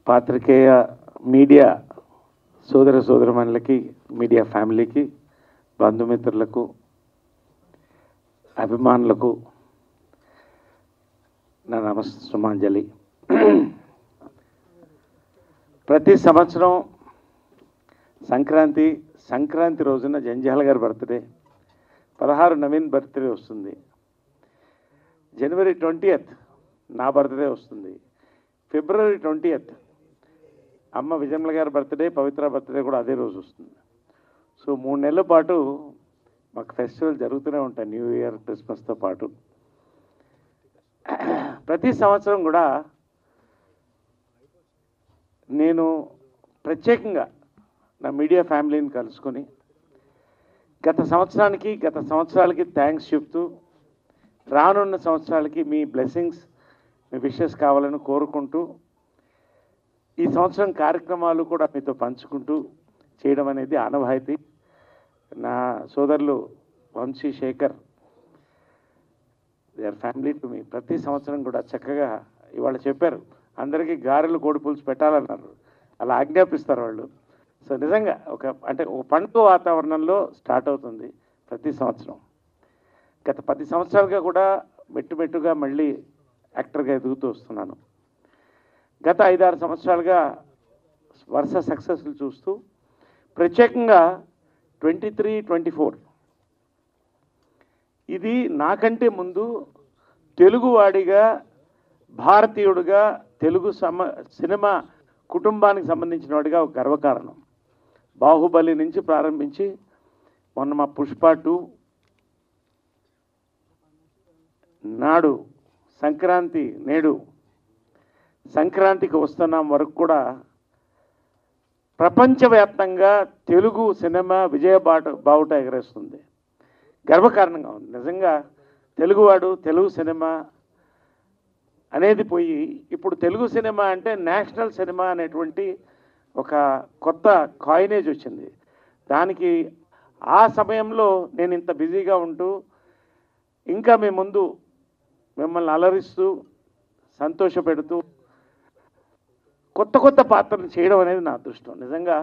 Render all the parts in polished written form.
పాత్రికేయ మీడియా సోదర సోదరమణులకి, మీడియా ఫ్యామిలీకి, బంధుమిత్రులకు, అభిమానులకు నా నమస్సుమాంజలి. ప్రతి సంవత్సరం సంక్రాంతి రోజున జంజాల గారి బర్త్డే, 16 నవీన్ బర్త్డే వస్తుంది. జనవరి 20th నా బర్త్డే వస్తుంది. ఫిబ్రవరి 20th అమ్మ విజయమ్మ గారి బర్త్డే, పవిత్ర బర్త్డే కూడా అదే రోజు వస్తుంది. సో 3 నెలల పాటు మాకు ఫెస్టివల్ జరుగుతూనే ఉంటాయి, న్యూ ఇయర్, క్రిస్మస్తో పాటు. ప్రతి సంవత్సరం కూడా నేను ప్రత్యేకంగా నా మీడియా ఫ్యామిలీని కలుసుకొని గత సంవత్సరాలకి థ్యాంక్స్ చెప్తూ, రానున్న సంవత్సరాలకి మీ బ్లెస్సింగ్స్, మీ విషెస్ కావాలని కోరుకుంటూ, ఈ సంవత్సరం కార్యక్రమాలు కూడా మీతో పంచుకుంటూ చేయడం అనేది ఆనవాయితీ. నా సోదరులు Vamsi, Shekhar, they are family to me. ప్రతి సంవత్సరం కూడా చక్కగా ఇవాళ చెప్పారు, అందరికీ గారెలు, కోడి పులుసు పెట్టాలన్నారు. అలా ఆజ్ఞాపిస్తారు వాళ్ళు. సో నిజంగా ఒక పండుగ వాతావరణంలో స్టార్ట్ అవుతుంది ప్రతి సంవత్సరం. గత 10 సంవత్సరాలుగా కూడా మెట్టుగా మళ్ళీ యాక్టర్గా ఎదుగుతూ వస్తున్నాను. గత 5-6 సంవత్సరాలుగా వరుస సక్సెస్లు చూస్తూ, ప్రత్యేకంగా 23-24 ఇది నాకంటే ముందు తెలుగువాడిగా, భారతీయుడిగా, తెలుగు సినిమా కుటుంబానికి సంబంధించిన వాడిగా ఒక గర్వకారణం. బాహుబలి నుంచి ప్రారంభించి మొన్న మా పుష్ప 2, నాడు నేడు సంక్రాంతికి వస్తున్నాం వరకు కూడా ప్రపంచవ్యాప్తంగా తెలుగు సినిమా బావుట ఎగరేస్తుంది. గర్వకారణంగా ఉంది. నిజంగా తెలుగువాడు, తెలుగు సినిమా అనేది పోయి ఇప్పుడు తెలుగు సినిమా అంటే నేషనల్ సినిమా అనేటువంటి ఒక కొత్త కాయినేజ్ వచ్చింది. దానికి ఆ సమయంలో నేను ఇంత బిజీగా ఉంటూ, ఇంకా మీ ముందు మిమ్మల్ని అలరిస్తూ, సంతోషపెడుతూ, కొత్త పాత్రలు చేయడం అనేది నా అదృష్టం. నిజంగా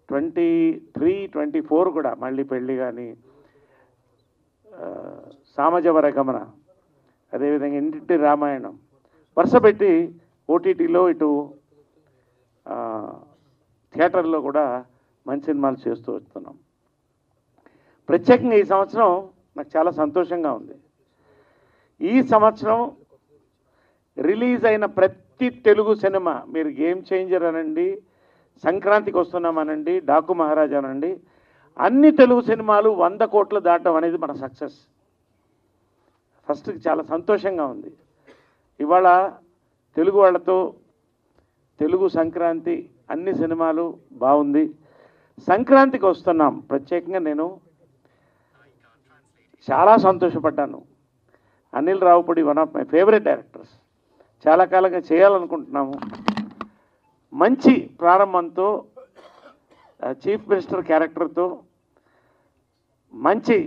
23-24 కూడా మళ్ళీ పెళ్ళి కానీ, సామజవర గమన, అదేవిధంగా ఇంటింటి రామాయణం, వరుస పెట్టి ఓటీటీలో, ఇటు థియేటర్లో కూడా మంచి సినిమాలు చేస్తూ వస్తున్నాం. ప్రత్యేకంగా ఈ సంవత్సరం నాకు చాలా సంతోషంగా ఉంది. ఈ సంవత్సరం రిలీజ్ అయిన ప్రతి తెలుగు సినిమా, మీరు గేమ్ చేంజర్ అనండి, సంక్రాంతికి వస్తున్నామనండి, డాకు మహారాజా అనండి, అన్ని తెలుగు సినిమాలు 100 కోట్లు దాటం అనేది మన సక్సెస్. ఫస్ట్కి చాలా సంతోషంగా ఉంది. ఇవాళ తెలుగు వాళ్ళతో తెలుగు సంక్రాంతి అన్ని సినిమాలు బాగుంది. సంక్రాంతికి వస్తున్నాం ప్రత్యేకంగా నేను చాలా సంతోషపడ్డాను. Anil Ravipudi one of my favourite directors. చాలా కాలంగా చేయాలనుకుంటున్నాము. మంచి ప్రారంభంతో, చీఫ్ మినిస్టర్ క్యారెక్టర్తో, మంచి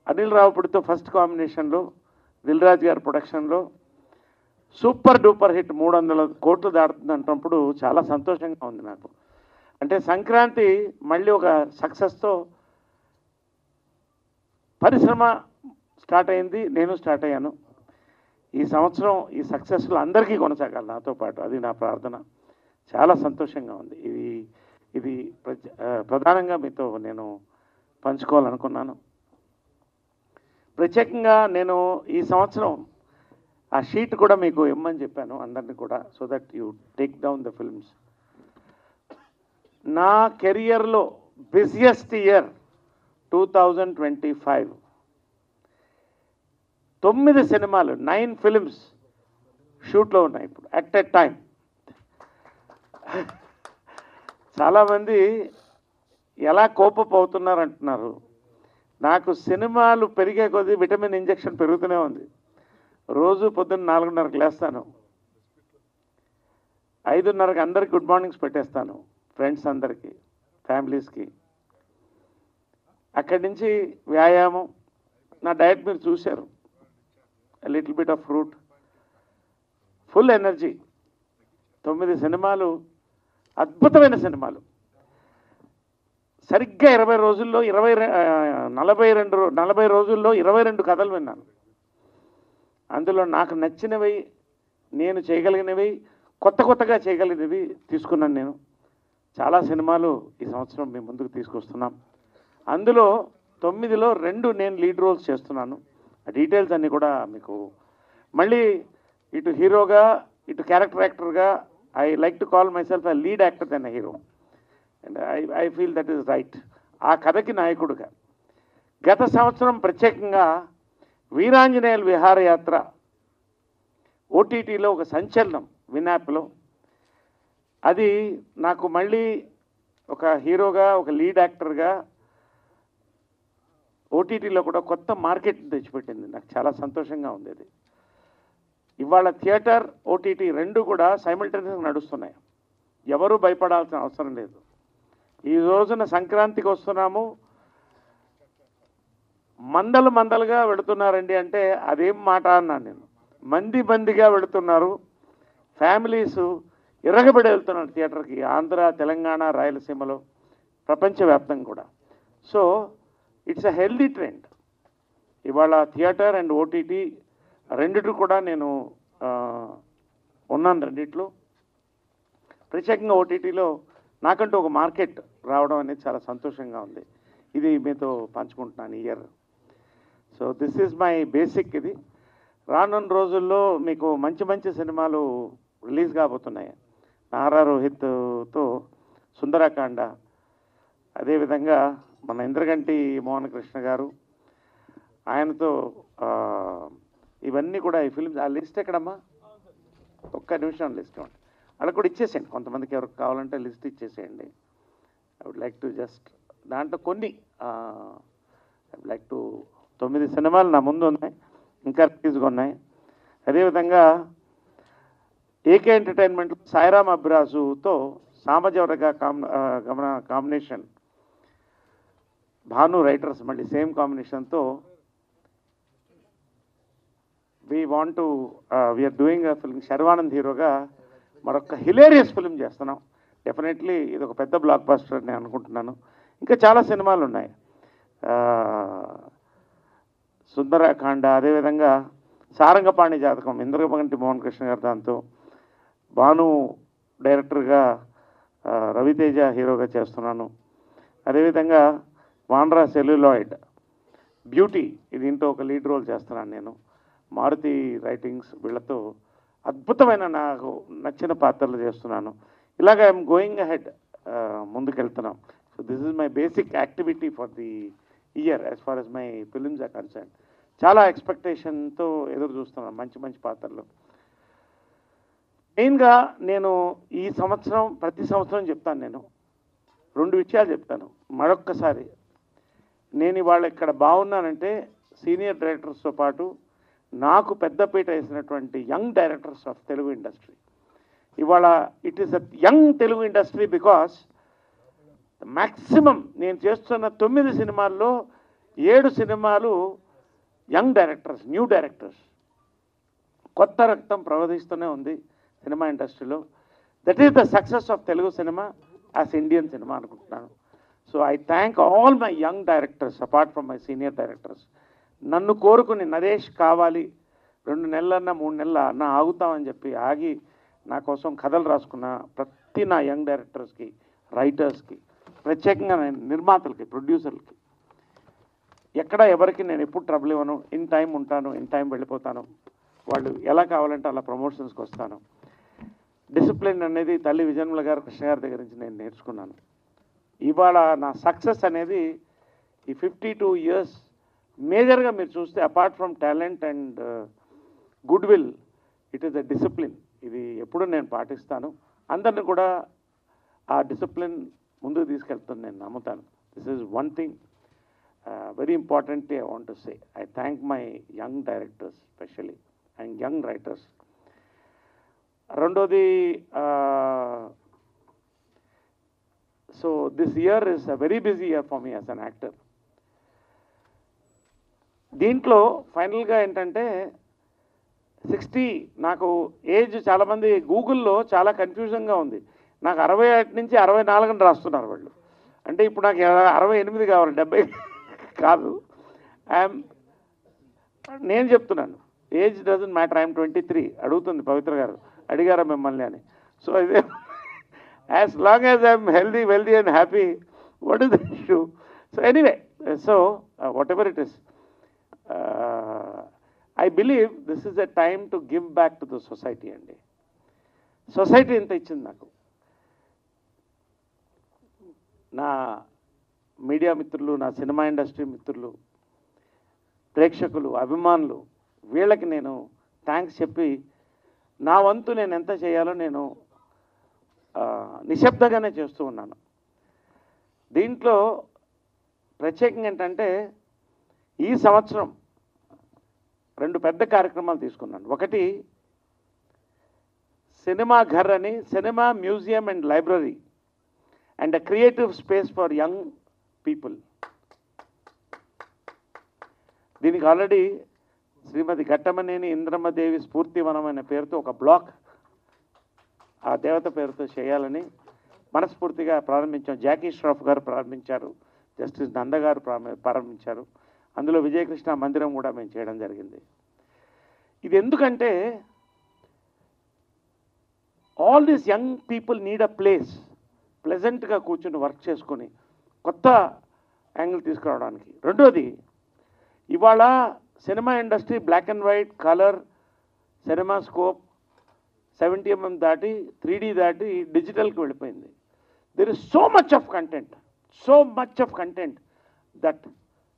అనిల్ రావుపూడితో ఫస్ట్ కాంబినేషన్లో, దిల్ రాజు గారి ప్రొడక్షన్లో సూపర్ డూపర్ హిట్ 300 కోట్లు దాటుతుంది అంటున్నప్పుడు చాలా సంతోషంగా ఉంది నాకు. అంటే సంక్రాంతి మళ్ళీ ఒక సక్సెస్తో పరిశ్రమ స్టార్ట్ అయింది, నేను స్టార్ట్ అయ్యాను. ఈ సంవత్సరం ఈ సక్సెస్లు అందరికీ కొనసాగాలి నాతో పాటు, అది నా ప్రార్థన. చాలా సంతోషంగా ఉంది. ఇది ప్రధానంగా మీతో నేను పంచుకోవాలనుకున్నాను. ప్రత్యేకంగా నేను ఈ సంవత్సరం ఆ షీట్ కూడా మీకు ఇమ్మని చెప్పాను అందరినీ కూడా, so that you take down the films. నా కెరియర్లో బిజియెస్ట్ ఇయర్ 2025. 9 సినిమాలు, 9 ఫిల్మ్స్ షూట్లో ఉన్నాయి ఇప్పుడు అట్ ఎ టైం. చాలామంది ఎలా కోపప్ అవుతున్నారు అంటున్నారు. నాకు సినిమాలు పెరిగే కొద్దీ విటమిన్ ఇంజెక్షన్ పెరుగుతూనే ఉంది. రోజు పొద్దున్న 4:30కి లేస్తాను, 5:30కి అందరికి గుడ్ మార్నింగ్స్ పెట్టేస్తాను, ఫ్రెండ్స్ అందరికీ, ఫ్యామిలీస్కి. అక్కడి నుంచి వ్యాయామం, నా డయట్ మీరు చూశారు, little bit of fruit, full energy. 9 సినిమాలు, అద్భుతమైన సినిమాలు. సరిగ్గా 20 రోజుల్లో 40 రోజుల్లో 22 కథలు విన్నాను. అందులో నాకు నచ్చినవి, నేను చేయగలిగినవి, కొత్తగా చేయగలిగినవి తీసుకున్నాను నేను. చాలా సినిమాలు ఈ సంవత్సరం మీ ముందుకు తీసుకొస్తున్నాం. అందులో 9లో 2 నేను లీడ్ రోల్స్ చేస్తున్నాను. ఆ డీటెయిల్స్ అన్నీ కూడా మీకు మళ్ళీ ఇటు హీరోగా, ఇటు క్యారెక్టర్ యాక్టర్గా, I like to call myself a lead actor then a hero. And I feel that is right. ఆ కథకి నాయకుడుగా గత సంవత్సరం ప్రత్యేకంగా వీరాంజనేయుల విహారయాత్ర ఓటీటీలో ఒక సంచలనం, వినాప్లో. అది నాకు మళ్ళీ ఒక హీరోగా, ఒక లీడ్ యాక్టర్గా ఓటీటీలో కూడా కొత్త మార్కెట్ తెచ్చిపెట్టింది. నాకు చాలా సంతోషంగా ఉంది అది. ఇవాళ థియేటర్, ఓటీటీ 2 కూడా సైమల్టేనియస్గా నడుస్తున్నాయి. ఎవరూ భయపడాల్సిన అవసరం లేదు. ఈ రోజున సంక్రాంతికి వస్తున్నాము, మందలుగా వెళుతున్నారండి అంటే అదేం మాట అన్నాను నేను. మందిగా వెళుతున్నారు, ఫ్యామిలీస్ ఇరగబడి వెళ్తున్నారు థియేటర్కి. ఆంధ్ర, తెలంగాణ, రాయలసీమలో, ప్రపంచవ్యాప్తంగా కూడా. So it's a healthy trend. ఇవాళ థియేటర్ అండ్ ఓటీటీ రెండిటి కూడా నేను ఉన్నాను. రెండిట్లో ప్రత్యేకంగా ఓటీటీలో నాకంటూ ఒక మార్కెట్ రావడం అనేది చాలా సంతోషంగా ఉంది. ఇది మీతో పంచుకుంటున్నాను ఈ year. So this is my basic. ఇది రానున్న రోజుల్లో మీకు మంచి సినిమాలు రిలీజ్ కాబోతున్నాయి. నారా రోహిత్తో సుందరకాండ, అదేవిధంగా మన ఇంద్రగంటి మోహన్ కృష్ణ గారు, ఆయనతో ఇవన్నీ కూడా ఈ ఫిల్మ్స్. ఆ లిస్ట్ ఎక్కడమ్మా? ఒక్క నిమిషం లిస్ట్ ఇవ్వండి. అలా కూడా ఇచ్చేసేయండి, కొంతమందికి ఎవరికి కావాలంటే లిస్ట్ ఇచ్చేసేయండి. I would like to just దాంట్లో కొన్ని ఐ వుడ్ లైక్ టు 9 సినిమాలు నా ముందు ఉన్నాయి, ఇంకా రిలీజ్గా ఉన్నాయి. అదేవిధంగా ఏకే ఎంటర్టైన్మెంట్లో సాయిరామ్ అబ్రాజుతో సామజవరగా కాంబినేషన్, భాను రైటర్స్ మళ్ళీ సేమ్ కాంబినేషన్తో we're doing a film. Sharwanand హీరోగా మరొక హిలేరియస్ ఫిల్మ్ చేస్తున్నాం. డెఫినెట్లీ ఇది ఒక పెద్ద బ్లాక్ బస్టర్ అని అనుకుంటున్నాను. ఇంకా చాలా సినిమాలు ఉన్నాయి. సుందరకాండ, అదేవిధంగా సారంగపాణి జాతకం, ఇంద్రగంటి మోహన్ కృష్ణ గారు, దాంతో భాను డైరెక్టర్గా, రవితేజ హీరోగా చేస్తున్నాను. అదేవిధంగా వాండ్రా సెల్యులాయిడ్, బ్యూటీ, దీంట్లో ఒక లీడ్ రోల్ చేస్తున్నాను నేను. మారుతి రైటింగ్స్ వీళ్ళతో అద్భుతమైన నాకు నచ్చిన పాత్రలు చేస్తున్నాను. ఇలాగ ఐఎమ్ గోయింగ్ అహెడ్, ముందుకెళ్తున్నాం. So this is my basic activity for the year as far as my films are concern. చాలా ఎక్స్పెక్టేషన్తో ఎదురు చూస్తున్నాను మంచి పాత్రలు. మెయిన్గా నేను ఈ సంవత్సరం, ప్రతి సంవత్సరం చెప్తాను, నేను 2 విషయాలు చెప్తాను మరొక్కసారి. నేను ఇవాళ ఇక్కడ బాగున్నానంటే సీనియర్ డైరెక్టర్స్తో పాటు నాకు పెద్దపీట వేసినటువంటి young directors of Telugu industry. ఇవాళ it is a young Telugu industry because maximum నేను చేస్తున్న 9 సినిమాల్లో 7 సినిమాలు యంగ్ డైరెక్టర్స్, న్యూ డైరెక్టర్స్. కొత్త రక్తం ప్రవహిస్తూనే ఉంది సినిమా ఇండస్ట్రీలో. That is the success of Telugu cinema as Indian cinema అనుకుంటున్నాను. So I thank all my young directors apart from my senior directors. నన్ను కోరుకుని నరేష్ కావాలి 2 నెలలన్నా 3 నెలల అన్న ఆగుతామని చెప్పి ఆగి నా కోసం కథలు రాసుకున్న ప్రతి నా యంగ్ డైరెక్టర్స్కి, రైటర్స్కి, ప్రత్యేకంగా నేను నిర్మాతలకి, ప్రొడ్యూసర్లకి, ఎక్కడ ఎవరికి నేను ఎప్పుడు ట్రబుల్ ఇవ్వను. ఇన్ టైం ఉంటాను, ఇన్ టైం వెళ్ళిపోతాను. వాళ్ళు ఎలా కావాలంటే అలా ప్రమోషన్స్కి వస్తాను. డిసిప్లిన్ అనేది తల్లి విజయన్మల గారు, కృష్ణ గారి దగ్గర నుంచి నేను నేర్చుకున్నాను. ఇవాళ నా సక్సెస్ అనేది ఈ 52 years మేజర్గా మీరు చూస్తే apart from talent and good will, it is a discipline. ఇది ఎప్పుడూ నేను పాటిస్తాను. అందరిని కూడా ఆ డిసిప్లిన్ ముందుకు తీసుకెళ్తాను నేను నమ్ముతాను. This is one thing very importantly I want to say. I thank my young directors specially and young writers. రెండోది, so this year is a very busy year for me as an actor. దీంట్లో ఫైనల్గా ఏంటంటే 60 నాకు age చాలామంది గూగుల్లో చాలా కన్ఫ్యూజన్గా ఉంది. నాకు 61 నుంచి 64 అని రాస్తున్నారు వాళ్ళు. అంటే ఇప్పుడు నాకు 68 కావాలి, 70 కాదు. ఐఎమ్ నేను చెప్తున్నాను, ఏజ్ డజంట్ మ్యాటర్. ఐఎమ్ 23. అడుగుతుంది పవిత్ర గారు, అడిగారా మిమ్మల్ని అని. సో ఇదే as long as I'm healthy, wealthy and happy, what is the issue? So anyway, so what ever it is, I believe this is a time to give back to the society అండి. Society ఎంత ఇచ్చింది నాకు. నా media మిత్రులు, నా cinema industry మిత్రులు, ప్రేక్షకులు, అభిమానులు, వీళ్ళకి నేను థ్యాంక్స్ చెప్పి నా వంతు నేను ఎంత చేయాలో నేను నిశ్శబ్దంగానే చేస్తూ ఉన్నాను. దీంట్లో ప్రత్యేకంగా ఏంటంటే ఈ సంవత్సరం 2 పెద్ద కార్యక్రమాలు తీసుకున్నాను. ఒకటి సినిమా ఘర్ అని, cinema museum and library and a creative space for young people. దీనికి ఆల్రెడీ శ్రీమతి ఘట్టమనేని ఇంద్రమ్మదేవి స్ఫూర్తివనం అనే పేరుతో ఒక బ్లాక్ ఆ దేవత పేరుతో చేయాలని మనస్ఫూర్తిగా ప్రారంభించాం. జాకీ ష్రాఫ్ గారు ప్రారంభించారు, జస్టిస్ నంద గారు ప్రారంభించారు. అందులో విజయకృష్ణ మందిరం కూడా మేము చేయడం జరిగింది. ఇది ఎందుకంటే all these young people need a place, ప్లెజెంట్గా కూర్చుని వర్క్ చేసుకొని కొత్త యాంగిల్ తీసుకురావడానికి. రెండోది, ఇవాళ cinema industry black and white, colour, cinema scope 70 mm దాటి 3D దాటి డిజిటల్కి వెళ్ళిపోయింది. There is so much of content that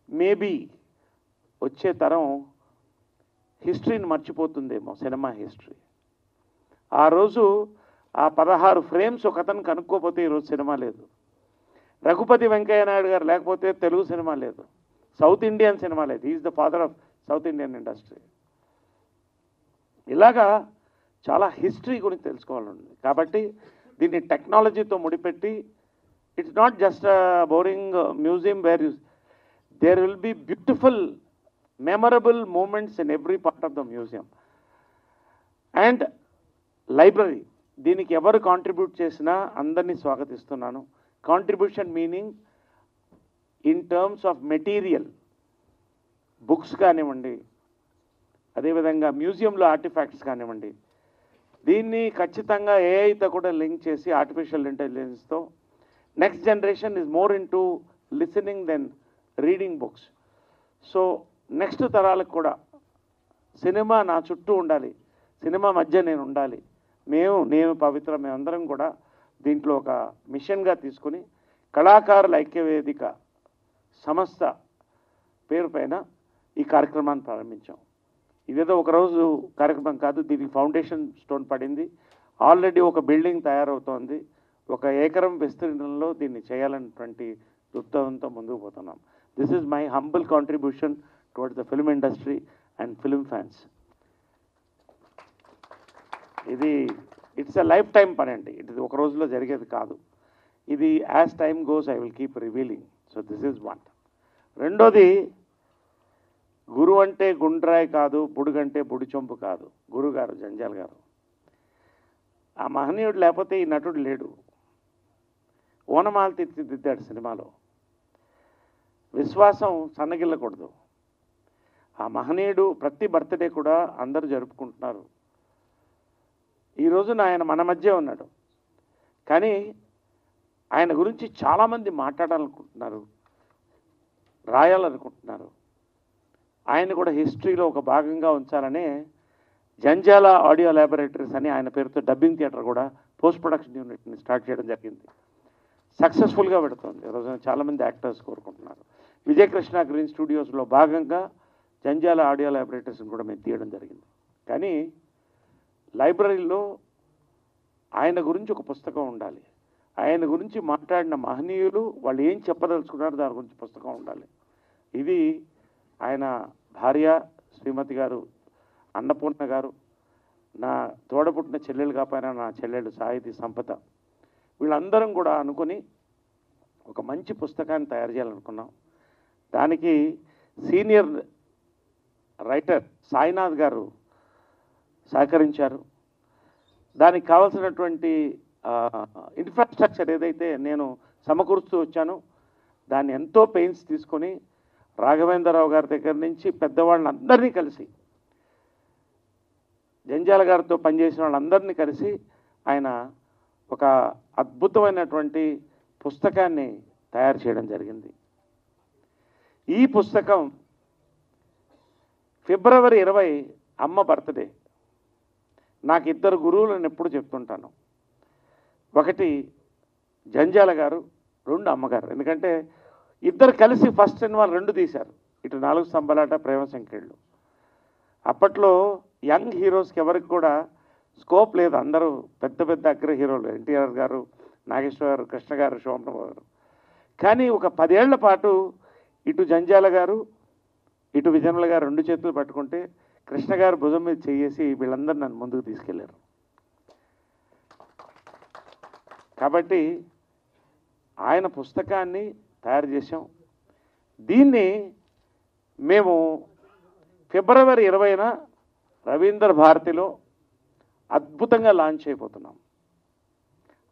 maybe వచ్చే తరం హిస్టరీని మర్చిపోతుందేమో, సినిమా హిస్టరీ. ఆ రోజు ఆ 16 ఫ్రేమ్స్ ఒక అతను కనుక్కోపోతే ఈరోజు సినిమా లేదు. రఘుపతి వెంకయ్య నాయుడు గారు లేకపోతే తెలుగు సినిమా లేదు, సౌత్ ఇండియన్ సినిమా లేదు. Is the father of south Indian industry. ఇలాగా చాలా హిస్టరీ గురించి తెలుసుకోవాలండి. కాబట్టి దీన్ని టెక్నాలజీతో ముడిపెట్టి, it's not just boring museum where there will be beautiful, memorable moments in every part of the museum. And library, దీనికి ఎవరు కాంట్రిబ్యూట్ చేసినా అందరినీ స్వాగతిస్తున్నాను. Contribution meaning in terms of material, books కానివ్వండి, అదేవిధంగా మ్యూజియంలో ఆర్టిఫాక్ట్స్ కానివ్వండి. దీన్ని ఖచ్చితంగా ఏఐతో కూడా లింక్ చేసి ఆర్టిఫిషియల్ ఇంటెలిజెన్స్తో next generation is more into listening than reading books. So next తరాలకు కూడా సినిమా నా చుట్టూ ఉండాలి, సినిమా మధ్య నేను ఉండాలి. నేను పవిత్ర మేమందరం కూడా దీంట్లో ఒక మిషన్గా తీసుకుని కళాకారుల ఐక్యవేదిక సంస్థ పేరు పైన ఈ కార్యక్రమాన్ని ప్రారంభించాం. ఇదేదో ఒకరోజు కార్యక్రమం కాదు, దీనికి ఫౌండేషన్ స్టోన్ పడింది. ఆల్రెడీ ఒక బిల్డింగ్ తయారవుతోంది. 1 ఎకరం విస్తీర్ణంలో దీన్ని చేయాలన్నటువంటి దృక్పథంతో ముందుకు పోతున్నాం. This is my humble contribution towards the film industry and film fans. ఇది ఇట్స్ ఎ లైఫ్ టైం పని అండి. ఇది ఒక రోజులో జరిగేది కాదు. ఇది as time goes I will keep revealing. So this is one. రెండోది, గురువు అంటే గుండ్రాయి కాదు, బుడుగంటే బుడిచొంపు కాదు. గురుగారు జంజాల్ గారు, ఆ మహనీయుడు లేకపోతే ఈ నటుడు లేడు. ఓనమాలు తీర్చిదిద్దాడు సినిమాలో. విశ్వాసం సన్నగిల్లకూడదు. ఆ మహనీయుడు ప్రతి బర్త్డే కూడా అందరూ జరుపుకుంటున్నారు. ఈ రోజున ఆయన మన మధ్య ఉన్నాడు. కానీ ఆయన గురించి చాలామంది మాట్లాడాలనుకుంటున్నారు, రాయాలనుకుంటున్నారు. ఆయన కూడా హిస్టరీలో ఒక భాగంగా ఉంచాలనే జంజాల ఆడియో ల్యాబొరేటరీస్ అని ఆయన పేరుతో డబ్బింగ్ థియేటర్ కూడా పోస్ట్ ప్రొడక్షన్ యూనిట్ని స్టార్ట్ చేయడం జరిగింది. సక్సెస్ఫుల్గా పెడుతుంది. ఈ రోజున చాలామంది యాక్టర్స్ కోరుకుంటున్నారు. విజయకృష్ణ గ్రీన్ స్టూడియోస్లో భాగంగా జంజాల ఆడియో ల్యాబొరేటరీస్ని కూడా మేము తీయడం జరిగింది. కానీ లైబ్రరీలో ఆయన గురించి ఒక పుస్తకం ఉండాలి. ఆయన గురించి మాట్లాడిన మహనీయులు వాళ్ళు ఏం చెప్పదలుచుకున్నారో దాని గురించి పుస్తకం ఉండాలి. ఇది ఆయన భార్య శ్రీమతి గారు అన్నపూర్ణ గారు, నా తోడపుట్టిన చెల్లెలు కాకపోయినా నా చెల్లెలు సాహితీ సంపద, వీళ్ళందరం కూడా అనుకుని ఒక మంచి పుస్తకాన్ని తయారు చేయాలనుకున్నాం. దానికి సీనియర్ రైటర్ సాయినాథ్ గారు సహకరించారు. దానికి కావాల్సినటువంటి ఇన్ఫ్రాస్ట్రక్చర్ ఏదైతే నేను సమకూరుస్తూ వచ్చానో దాన్ని ఎంతో పెయిన్స్ తీసుకొని రాఘవేంద్రరావు గారి దగ్గర నుంచి పెద్దవాళ్ళని అందరినీ కలిసి, జంజాల గారితో పనిచేసిన వాళ్ళందరినీ కలిసి ఆయన ఒక అద్భుతమైనటువంటి పుస్తకాన్ని తయారు చేయడం జరిగింది. ఈ పుస్తకం ఫిబ్రవరి 20 అమ్మ బర్త్డే. నాకు 2 గురువులను ఎప్పుడు చెప్తుంటాను. ఒకటి జంజాల గారు, 2 అమ్మగారు. ఎందుకంటే ఇద్దరు కలిసి ఫస్ట్ సినిమాలు 2 తీశారు. ఇటు 4 స్తంభాలాట, ప్రేమ సంఖ్యలు. అప్పట్లో యంగ్ హీరోస్కి ఎవరికి కూడా స్కోప్ లేదు. అందరూ పెద్ద పెద్ద అగ్ర హీరోలు, ఎన్టీఆర్ గారు, నాగేశ్వర గారు, కృష్ణ గారు, శోభన్ గారు. కానీ ఒక 10 ఏళ్ల పాటు ఇటు జంజాల గారు, ఇటు విజయనుల గారు 2 చేతులు పట్టుకుంటే కృష్ణ గారు భుజం మీద చేసి వీళ్ళందరూ నన్ను ముందుకు తీసుకెళ్లారు. కాబట్టి ఆయన పుస్తకాన్ని తయారు చేశాం. దీన్ని మేము ఫిబ్రవరి 20న రవీంద్ర భారతిలో అద్భుతంగా లాంచ్ అయిపోతున్నాం.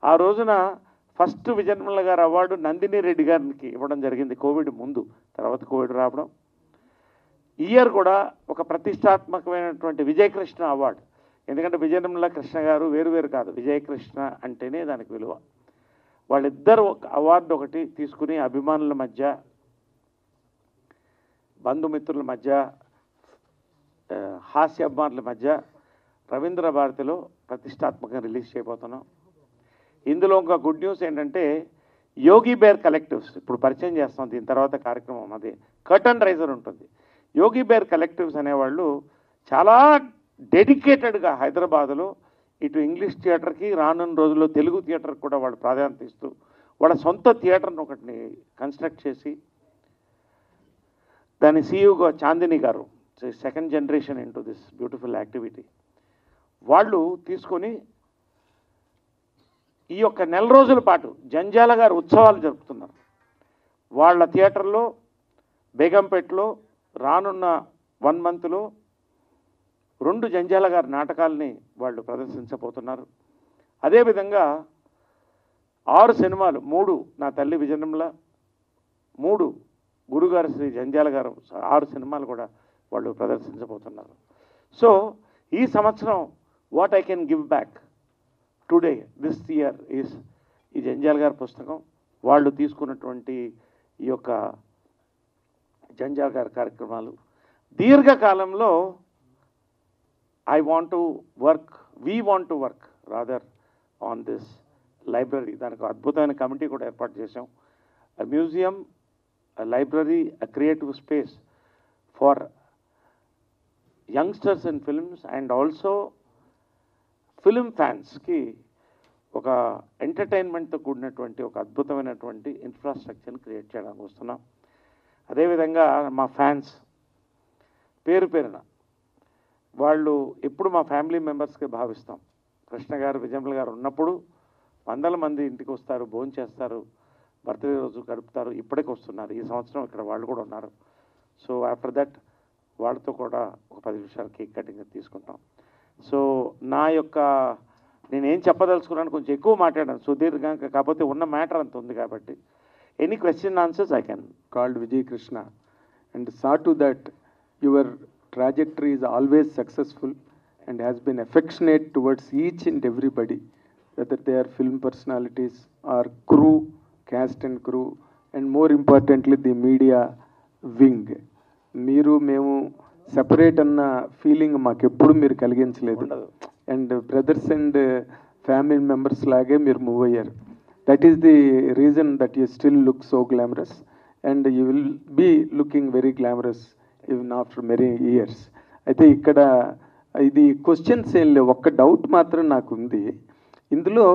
ఆ రోజున ఫస్ట్ విజయనిర్మల గారు అవార్డు నందిని రెడ్డి గారికి ఇవ్వడం జరిగింది. కోవిడ్ ముందు, తర్వాత కోవిడ్ రావడం. ఇయర్ కూడా ఒక ప్రతిష్టాత్మకమైనటువంటి విజయకృష్ణ అవార్డు. ఎందుకంటే విజయనిర్మల, కృష్ణ గారు వేరు వేరు కాదు. విజయకృష్ణ అంటేనే దానికి విలువ. వాళ్ళిద్దరు ఒక అవార్డు ఒకటి తీసుకుని అభిమానుల మధ్య, బంధుమిత్రుల మధ్య, హాస్య అభిమానుల మధ్య రవీంద్ర భారతిలో ప్రతిష్టాత్మకంగా రిలీజ్ చేయబోతున్నాం. ఇందులో ఇంకా గుడ్ న్యూస్ ఏంటంటే యోగి బేర్ కలెక్టివ్స్ ఇప్పుడు పరిచయం చేస్తాం. దీని తర్వాత కార్యక్రమం అది కర్టన్ రైజర్ ఉంటుంది. యోగి బేర్ కలెక్టివ్స్ అనేవాళ్ళు చాలా డెడికేటెడ్గా హైదరాబాదులో ఇటు ఇంగ్లీష్ థియేటర్కి, రానున్న రోజుల్లో తెలుగు థియేటర్కి కూడా వాళ్ళు ప్రాధాన్యత ఇస్తూ వాళ్ళ సొంత థియేటర్ని ఒకటిని కన్స్ట్రక్ట్ చేసి దాని సీఈఓగా చాందిని గారు, second generation into this beautiful activity, వాళ్ళు తీసుకొని ఈ యొక్క 4 రోజుల పాటు జంజాల గారు ఉత్సవాలు జరుపుతున్నారు. వాళ్ళ థియేటర్లో బేగంపేటలో రానున్న 1 మంత్లో 2 జంజాల గారి నాటకాలని వాళ్ళు ప్రదర్శించబోతున్నారు. అదేవిధంగా 6 సినిమాలు, 3 నా తల్లి విజయనిర్మల, 3 గురుగారు శ్రీ జంజాల గారు, 6 సినిమాలు కూడా వాళ్ళు ప్రదర్శించబోతున్నారు. సో ఈ సంవత్సరం what I can give back today this year is ఈ జంజాల గారి పుస్తకం, వాళ్ళు తీసుకున్నటువంటి ఈ యొక్క జంజాల గారి కార్యక్రమాలు. దీర్ఘకాలంలో I want to work, we want to work rather on this library. దానికి అద్భుతమైన కమిటీ కూడా ఏర్పాటు చేశాం. A museum, a library, a creative space for youngsters in films and also film fansకి ఒక ఎంటర్టైన్మెంట్తో కూడినటువంటి ఒక అద్భుతమైనటువంటి ఇన్ఫ్రాస్ట్రక్చర్ని క్రియేట్ చేయడానికి వస్తున్నాం. అదేవిధంగా మా ఫ్యాన్స్ పేరు పేరున వాళ్ళు ఎప్పుడు మా ఫ్యామిలీ మెంబర్స్కి భావిస్తాం. కృష్ణ గారు, విజయనిర్మల గారు ఉన్నప్పుడు 100 మంది ఇంటికి వస్తారు, భోజనం చేస్తారు, బర్త్డే రోజు గడుపుతారు. ఇప్పటికి వస్తున్నారు. ఈ సంవత్సరం ఇక్కడ వాళ్ళు కూడా ఉన్నారు. సో ఆఫ్టర్ దట్ వాళ్ళతో కూడా ఒక 10 నిమిషాలు కేక్ కటింగ్ తీసుకుంటాం. సో నా యొక్క నేనేం చెప్పదలుచుకున్నాను, కొంచెం ఎక్కువ మాట్లాడాను సుదీర్ఘంగా, కాకపోతే ఉన్న మ్యాటర్ అంత ఉంది కాబట్టి any question answers I can. Called Vijay Krishna and saw to that your trajectory is always successful and has been affectionate towards each and everybody, whether they are film personalities or crew, cast and crew, and more importantly the media wing. మీరు మేము separate అన్న feeling మాకెప్పుడు మీరు కలిగించలేదు. And brothers and family members లాగే మీరు move అయ్యారు. That is the reason that you still look so glamorous and you will be looking very glamorous even after many years. అయితే ఇక్కడ ఇది క్వశ్చన్స్ ఏం లేవు, ఒక్క డౌట్ మాత్రం నాకు ఉంది. ఇందులో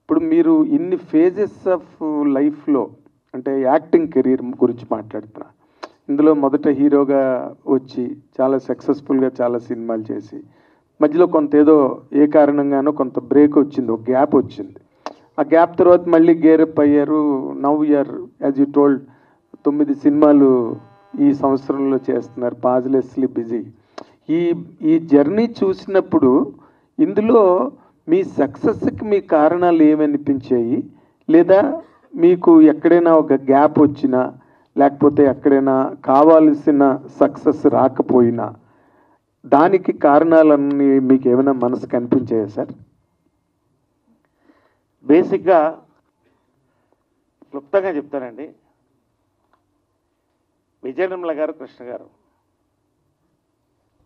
ఇప్పుడు మీరు ఇన్ని ఫేజెస్ ఆఫ్ లైఫ్లో అంటే యాక్టింగ్ కెరీర్ గురించి మాట్లాడుతున్నా. ఇందులో మొదట హీరోగా వచ్చి చాలా సక్సెస్ఫుల్గా చాలా సినిమాలు చేసి మధ్యలో కొంత ఏదో ఏ కారణంగానో కొంత బ్రేక్ వచ్చింది, ఒక గ్యాప్ వచ్చింది. ఆ గ్యాప్ తర్వాత మళ్ళీ గేరప్ అయ్యారు. Now you're as you told 9 సినిమాలు ఈ సంవత్సరంలో చేస్తున్నారు, పాజిలెస్లీ బిజీ. ఈ ఈ జర్నీ చూసినప్పుడు ఇందులో మీ సక్సెస్కి మీ కారణాలు ఏమనిపించాయి, లేదా మీకు ఎక్కడైనా ఒక గ్యాప్ వచ్చినా, లేకపోతే ఎక్కడైనా కావాల్సిన సక్సెస్ రాకపోయినా దానికి కారణాలన్నీ మీకు ఏమైనా మనసు కనిపించాయా సార్? బేసిక్గా క్లుప్తంగా చెప్తానండి. విజయ నిర్మల గారు, కృష్ణ గారు,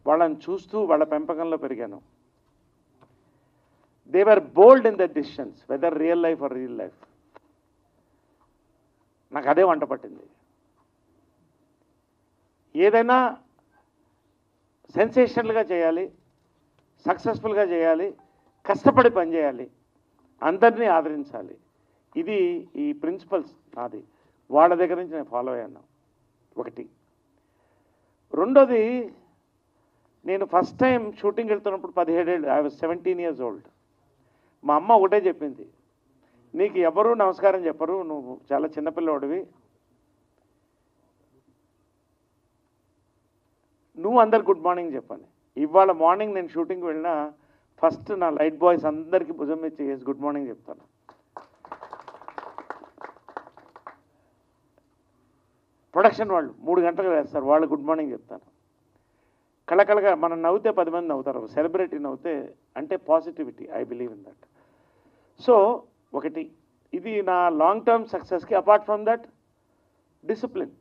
వాళ్ళని చూస్తూ వాళ్ళ పెంపకంలో పెరిగాను. They were bold in the decisions, whether real life or real life. నాకు అదే వంట పట్టింది. ఏదైనా సెన్సేషనల్గా చేయాలి, సక్సెస్ఫుల్గా చేయాలి, కష్టపడి పనిచేయాలి, అందరినీ ఆదరించాలి. ఇది ఈ ప్రిన్సిపల్స్ నాది. వాళ్ళ దగ్గర నుంచి నేను ఫాలో అయ్యాను. ఒకటి. రెండోది, నేను ఫస్ట్ టైం షూటింగ్ వెళ్తున్నప్పుడు 17 ఏళ్ళు, ఐ వాజ్ 17 years old. మా అమ్మ ఒకటే చెప్పింది, నీకు ఎవరు నమస్కారం చెప్పరు, నువ్వు చాలా చిన్నపిల్లవాడివి, నువ్వు అందరు గుడ్ మార్నింగ్ చెప్పని. ఇవాళ మార్నింగ్ నేను షూటింగ్కి వెళ్ళినా ఫస్ట్ నా లైట్ బాయ్స్ అందరికీ భుజం మీద చేసి గుడ్ మార్నింగ్ చెప్తాను. ప్రొడక్షన్ వాళ్ళు 3 గంటలకు వేస్తారు, వాళ్ళు గుడ్ మార్నింగ్ చెప్తాను. కళకళగా మనం నవ్వుతే 10 మంది నవ్వుతారు, సెలబ్రిటీ నవ్వుతే అంటే positivity. I believe in that. So ఒకటి, ఇది నా లాంగ్ టర్మ్ సక్సెస్కి. అపార్ట్ ఫ్రమ్ దట్, డిసిప్లిన్,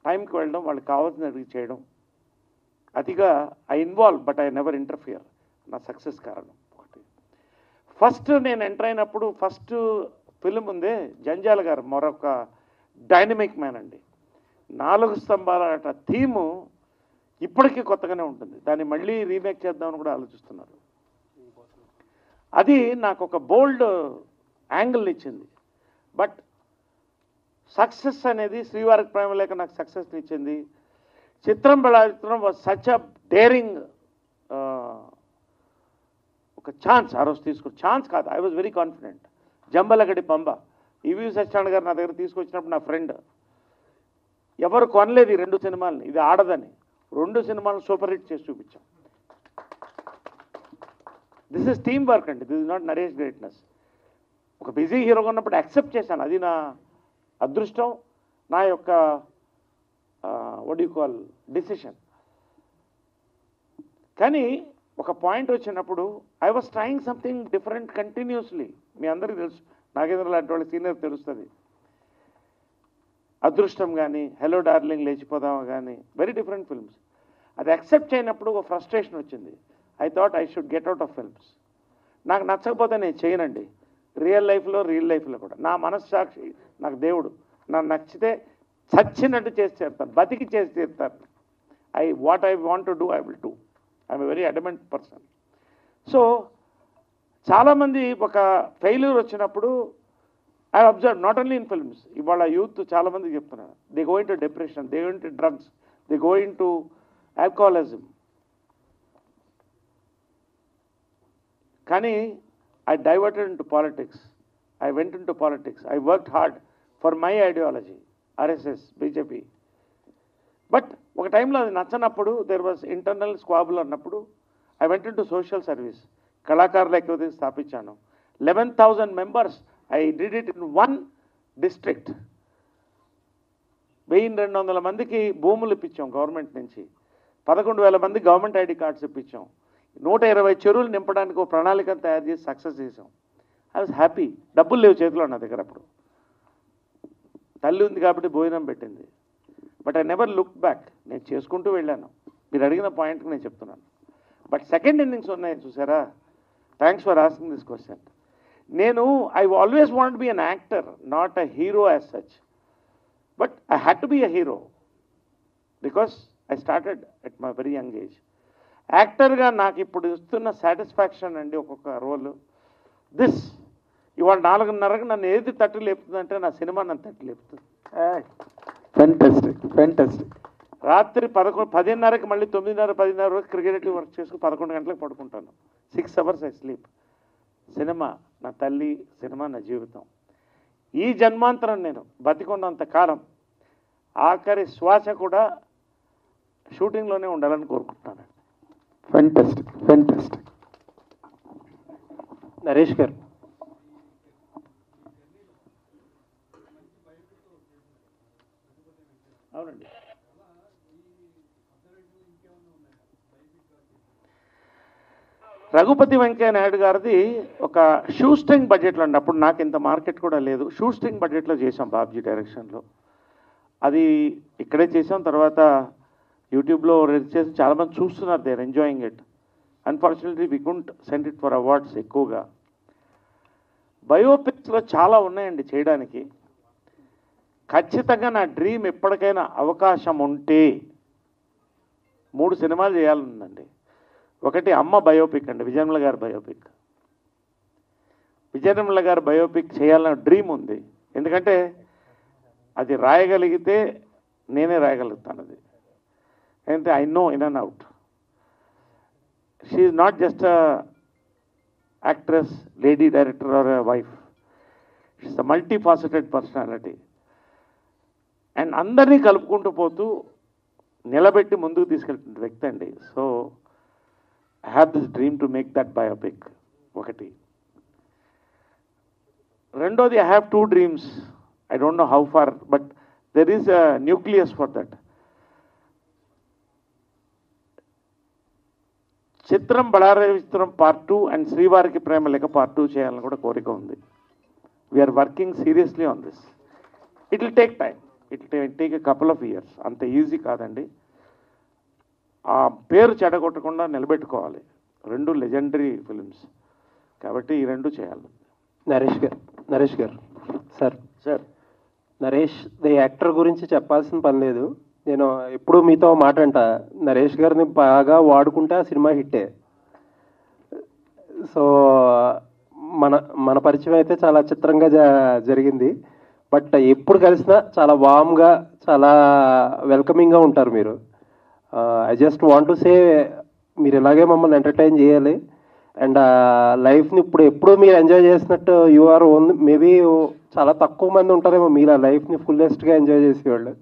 టైంకి వెళ్ళడం, వాళ్ళకి కావాల్సినవి చేయడం. అతిగా I involve but I never interfere. నా సక్సెస్ కారణం ఒకటి. ఫస్ట్ నేను ఎంటర్ అయినప్పుడు ఫస్ట్ ఫిల్మ్ ఉందే, జంజాల గారు మరొక డైనమిక్ మ్యాన్ అండి. 4 స్తంభాల థీము ఇప్పటికీ కొత్తగానే ఉంటుంది. దాన్ని మళ్ళీ రీమేక్ చేద్దామని కూడా ఆలోచిస్తున్నారు. అది నాకు ఒక బోల్డ్ యాంగిల్ ఇచ్చింది. బట్ సక్సెస్ అనేది శ్రీవారికి ప్రేమ లేక నాకు సక్సెస్ని ఇచ్చింది. చిత్రం బెళాచిత్రం వాజ్ సచ్ అ డేరింగ్ ఒక ఛాన్స్. ఆ రోజు తీసుకుని ఛాన్స్ కాదు, I was very confident. జంబలగడి Pamba, ఈవి సత్యనారాయణ గారు నా దగ్గర తీసుకొచ్చినప్పుడు నా ఫ్రెండ్, ఎవరు కొనలేదు ఈ 2 సినిమాలని, ఇది ఆడదని 2 సినిమాలను సూపర్ హిట్ చేసి చూపించాం. దిస్ ఇస్ టీమ్ వర్క్ అండి, this is not Naresh greatness. ఒక బిజీ హీరోగా ఉన్నప్పుడు యాక్సెప్ట్ చేశాను, అది నా అదృష్టం, నా యొక్క వాట్ యు కాల్ డిసిషన్. కానీ ఒక పాయింట్ వచ్చినప్పుడు I was trying something different continuously. మీ అందరికీ తెలుసు, నాగేంద్ర లాంటి వాళ్ళ సీనియర్ తెలుస్తుంది. అదృష్టం కానీ, హలో డార్లింగ్, లేచిపోదామా కానీ, వెరీ డిఫరెంట్ ఫిల్మ్స్. అది యాక్సెప్ట్ చేయనప్పుడు ఒక ఫ్రస్ట్రేషన్ వచ్చింది. I thought I should get out of films. నాకు నచ్చకపోతే నేను చేయనండి, రియల్ లైఫ్లో కూడా. నా మనస్సాక్షి నాకు దేవుడు, నాకు నచ్చితే చచ్చినట్టు చేసి తీరుతాను, బతికి చేసి తీరుతాను. What I want to do I will do. I'm a very adamant person. So చాలామంది ఒక ఫెయిల్యూర్ వచ్చినప్పుడు I observe, not only in films, ఇవాళ యూత్ చాలామందికి చెప్తున్నాను, they go into depression, they go into drugs, they go into alcoholism. కానీ I diverted into politics. I went into politics. I worked hard for my ideology, RSS, BJP. But ఒక టైంలో అది నచ్చనప్పుడు, there was internal స్క్వాబుల్ అన్నప్పుడు I went into social service. కళాకారుల ఎక్కువ స్థాపించాను. 11,000 members. I did it in 1 district. 1200 మందికి భూములు ఇప్పించాం government నుంచి. 11,000 మంది గవర్నమెంట్ ఐడి కార్డ్స్ ఇప్పించాం. 120 చెరువులు నింపడానికి ఒక ప్రణాళికను తయారు చేసి సక్సెస్ చేసాం. I was happy. డబ్బులు లేవు చేతిలో నా దగ్గర అప్పుడు. తల్లి ఉంది కాబట్టి భోజనం పెట్టింది. But I never look back. నేను చేసుకుంటూ వెళ్ళాను. మీరు అడిగిన పాయింట్కి నేను చెప్తున్నాను. బట్ సెకండ్ ఇన్నింగ్స్ ఉన్నాయి చూసారా. Thanks for asking this question. నేను I always want be an actor, not a hero as such. But I had to be a hero because I started at my very young age. యాక్టర్గా నాకు ఇప్పుడు ఇస్తున్న satisfaction అండి ఒక్కొక్క రోలు. ఇవాళ 4:30కి నన్ను ఏది తట్టు లేపుతుందంటే నా సినిమా నన్ను తట్టు లేపుతుంది. ఫెంటాస్టిక్. రాత్రి 10:30కి మళ్ళీ 9:30, 10:30 వరకు క్రికెట్ వర్క్ చేసుకుని 11 గంటలకు పడుకుంటాను. 6 hours ఐ స్లీప్. సినిమా నా తల్లి, సినిమా నా జీవితం. ఈ జన్మాంతరం నేను బతికున్నంత కాలం ఆఖరి శ్వాస కూడా షూటింగ్లోనే ఉండాలని కోరుకుంటున్నాను. Fantastic, fantastic. నరేష్ గారు, అవునండి. రఘుపతి వెంకయ్య నాయుడు గారిది ఒక షూ స్ట్రింగ్ బడ్జెట్లో అండి. అప్పుడు నాకు ఇంత మార్కెట్ కూడా లేదు. షూ స్ట్రింగ్ బడ్జెట్లో చేసాం బాబ్జీ డైరెక్షన్లో. అది ఇక్కడే చేసాం. తర్వాత యూట్యూబ్లో రిలీజ్ చేసి చాలామంది చూస్తున్నారు. They are enjoying it. Unfortunately we couldn't send it for awards ఎక్కువగా. బయోపిక్స్లో చాలా ఉన్నాయండి చేయడానికి. ఖచ్చితంగా నా డ్రీమ్ ఎప్పటికైనా అవకాశం ఉంటే 3 సినిమాలు చేయాలనుందండి. ఒకటి అమ్మ బయోపిక్ అండి, విజయనిర్మల గారి బయోపిక్. విజయనిర్మల గారి బయోపిక్ చేయాలన్న డ్రీమ్ ఉంది. ఎందుకంటే అది రాయగలిగితే నేనే రాయగలుగుతాను. అది అంటే I know in and out. She is not just a actress, lady director or a wife. She is a multi faceted personality. And అందరినీ కలుపుకుంటూ పోతూ నిలబెట్టి ముందుకు తీసుకెళ్తున్న వ్యక్తి అండి. So I have this dream to make that biopic. ఒకటి. రెండోది, I have 2 dreams. I don't know how far, but there is a nucleus for that. Chitram Bhalare విచిత్రం పార్ట్ 2 అండ్ శ్రీవారికి ప్రేమ లేఖ పార్ట్ 2 చేయాలని కూడా కోరిక ఉంది. We're working seriously on this. It will take time. It take a couple of years. అంత easy కాదండి. ఆ పేరు చెడగొట్టకుండా నిలబెట్టుకోవాలి. 2 లెజెండరీ ఫిలిమ్స్ కాబట్టి ఈ 2 చేయాలి. నరేష్ గారు సార్, నరేష్ ది యాక్టర్ గురించి చెప్పాల్సిన పని లేదు. నేను ఎప్పుడు మీతో మాట అంట, నరేష్ గారిని బాగా వాడుకుంటే ఆ సినిమా హిట్టే. సో మన పరిచయం అయితే చాలా చిత్రంగా జరిగింది. బట్ ఎప్పుడు కలిసినా చాలా వామ్గా, చాలా వెల్కమింగ్గా ఉంటారు మీరు. ఐ జస్ట్ వాంట్ టు సే, మీరు ఇలాగే మమ్మల్ని ఎంటర్టైన్ చేయాలి. అండ్ లైఫ్ని ఎప్పుడు మీరు ఎంజాయ్ చేసినట్టు యు ఆర్ ఓన్. మేబీ చాలా తక్కువ మంది ఉంటారేమో మీరు లైఫ్ని ఫుల్లెస్ట్గా ఎంజాయ్ చేసేవాళ్ళు.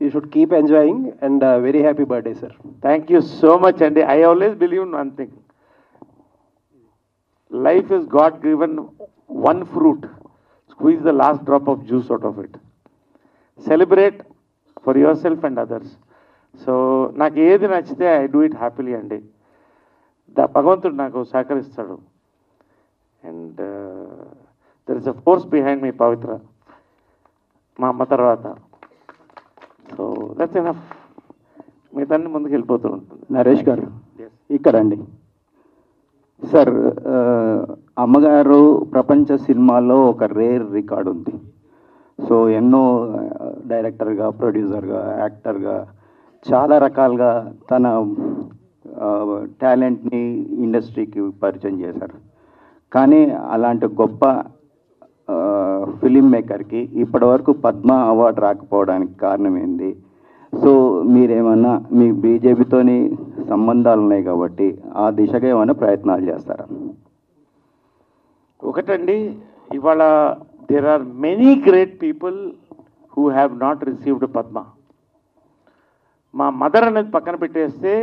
You should keep enjoying and very happy birthday sir. Thank you so much అండి. I always believe in one thing. Life is God given one fruit. Squeeze the last drop of juice out of it. Celebrate for yourself and others. So నాకు ఏది నచ్చితే I do it happily అండి. భగవంతుడు నాకు సహకరిస్తాడు. And there is a force behind me Pavitra, మా అమ్మ తర్వాత. So that's enough. మిగతా ముందుకు వెళ్ళిపోతూ ఉంటుంది. నరేష్ గారు ఇక్కడండి సార్. అమ్మగారు ప్రపంచ సినిమాలో ఒక రేర్ రికార్డు ఉంది. సో ఎన్నో డైరెక్టర్గా, ప్రొడ్యూసర్గా, యాక్టర్గా చాలా రకాలుగా తన టాలెంట్ని ఇండస్ట్రీకి పరిచయం చేశారు. కానీ అలాంటి గొప్ప ఫిలిం మేకర్కి ఇప్పటివరకు పద్మ అవార్డు రాకపోవడానికి కారణం ఏంది? సో మీరేమన్నా మీ బీజేపీతోని సంబంధాలు ఉన్నాయి కాబట్టి ఆ దిశగా ఏమైనా ప్రయత్నాలు చేస్తారా? ఒకటండి, ఇవాళ there are many great people who have not received Padma. మా మదర్ అనేది పక్కన పెట్టేస్తే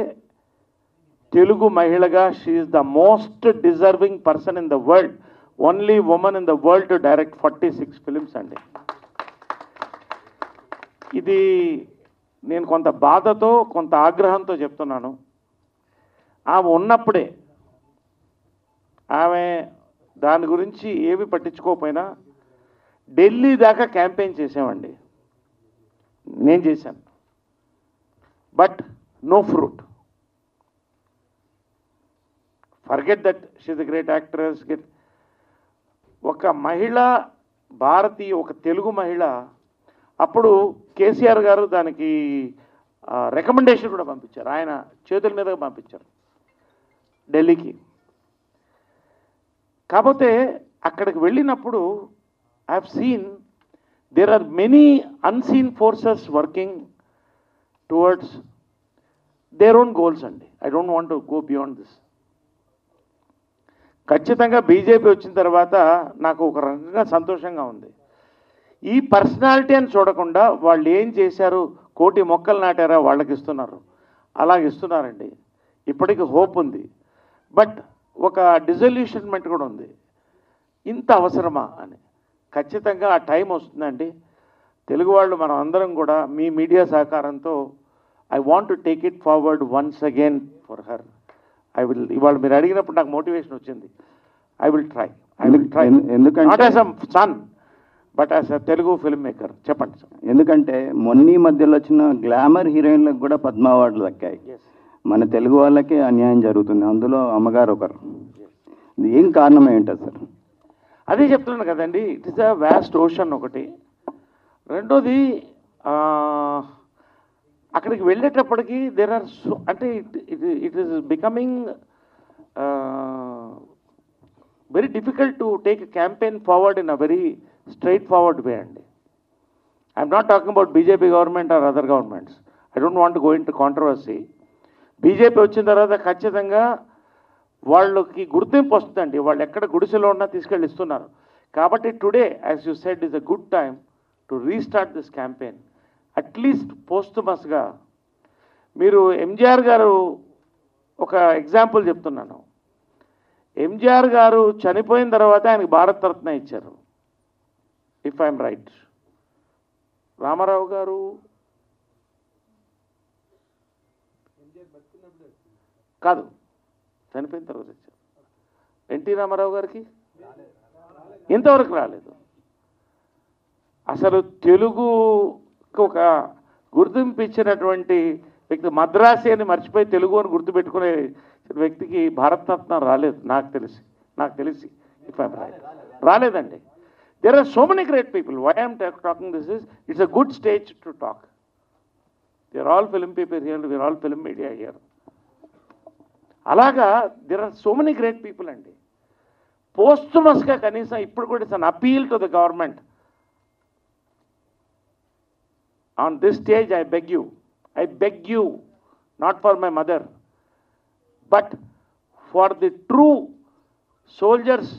తెలుగు మహిళగా she is the most deserving person in the world. Only women in the world to direct 46 films అండి. ఇది నేను కొంత బాధతో, కొంత ఆగ్రహంతో చెప్తున్నాను. ఆమె ఉన్నప్పుడే, ఆమె దాని గురించి ఏమి పట్టించుకోకపోయినా ఢిల్లీ దాకా క్యాంపెయిన్ చేసామండి. నేను చేశాను. But no fruit. Forget that she is a great actress. ఒక మహిళ, భారతీయ, ఒక తెలుగు మహిళ. అప్పుడు కేసీఆర్ గారు దానికి రికమెండేషన్ కూడా పంపించారు. ఆయన చేతుల మీదగా పంపించారు ఢిల్లీకి. కాకపోతే అక్కడికి వెళ్ళినప్పుడు I have seen there are many unseen forces working towards their own goals అండి. I don't want to go beyond this. ఖచ్చితంగా బీజేపీ వచ్చిన తర్వాత నాకు ఒక రకంగా సంతోషంగా ఉంది. ఈ పర్సనాలిటీ అని చూడకుండా వాళ్ళు ఏం చేశారు, 1,00,00,000 మొక్కలు నాటారా వాళ్ళకి ఇస్తున్నారు. అలాగ ఇస్తున్నారండి. ఇప్పటికీ హోప్ ఉంది, బట్ ఒక డిజల్యూషన్మెంట్ కూడా ఉంది. ఇంత అవసరమా అని. ఖచ్చితంగా ఆ టైం వస్తుందండి. తెలుగు వాళ్ళు మనం అందరం కూడా మీ మీడియా సహకారంతో I want to take it forward once again for her. I will. ఇవాళ మీరు అడిగినప్పుడు నాకు మోటివేషన్ వచ్చింది. I will try. ఎందుకంటే not as a son but as a Telugu film maker. చెప్పండి సార్. ఎందుకంటే మొన్న మధ్యలో వచ్చిన గ్లామర్ హీరోయిన్లకు కూడా పద్మ అవార్డులు దక్కాయి. మన తెలుగు వాళ్ళకి అన్యాయం జరుగుతుంది, అందులో అమ్మగారు ఒకరు. ఏం కారణం ఏంటో సార్? అదే చెప్తున్నాను కదండి, it is a vast ocean ఒకటి. రెండోది అక్కడికి వెళ్ళేటప్పటికి దేర్ ఆర్ సో, అంటే it is becoming very difficult to take campaign forward in a very straight forward way అండి. I'm not talking about BJP government or other governments. I don't want go into controversy. BJP వచ్చిన తర్వాత ఖచ్చితంగా వాళ్ళకి గుర్తింపు వస్తుందండి. వాళ్ళు ఎక్కడ గుడిసెలో ఉన్నా తీసుకెళ్ళి ఇస్తున్నారు. కాబట్టి today as you said is a good time to restart this campaign. At least పోస్టుమస్గా మీరు ఎంజీఆర్ గారు ఒక ఎగ్జాంపుల్ చెప్తున్నాను. ఎంజీఆర్ గారు చనిపోయిన తర్వాత ఆయనకు భారత్ రత్న ఇచ్చారు, ఇఫ్ ఐఎమ్ రైట్. రామారావు గారు కాదు, చనిపోయిన తర్వాత ఇచ్చారు. ఎన్టీ రామారావు గారికి ఇంతవరకు రాలేదు. అసలు తెలుగుకు ఒక గుర్తింపు ఇచ్చినటువంటి వ్యక్తి, మద్రాసి అని మర్చిపోయి తెలుగు అని గుర్తుపెట్టుకునే వ్యక్తికి భారతరత్న రాలేదు నాకు తెలిసి ఇఫ్ ఐఎమ్ రైట్. రాలేదండి. There are so many great people. Why I'm talking this is, it's a good stage to talk. They are all film people here, we are all film media here. అలాగా there are so many great people అండి. పోస్టుమస్గా కనీసం ఇప్పుడు కూడా it's an appeal to the government. On this stage I beg you not for my mother but for the true soldiers,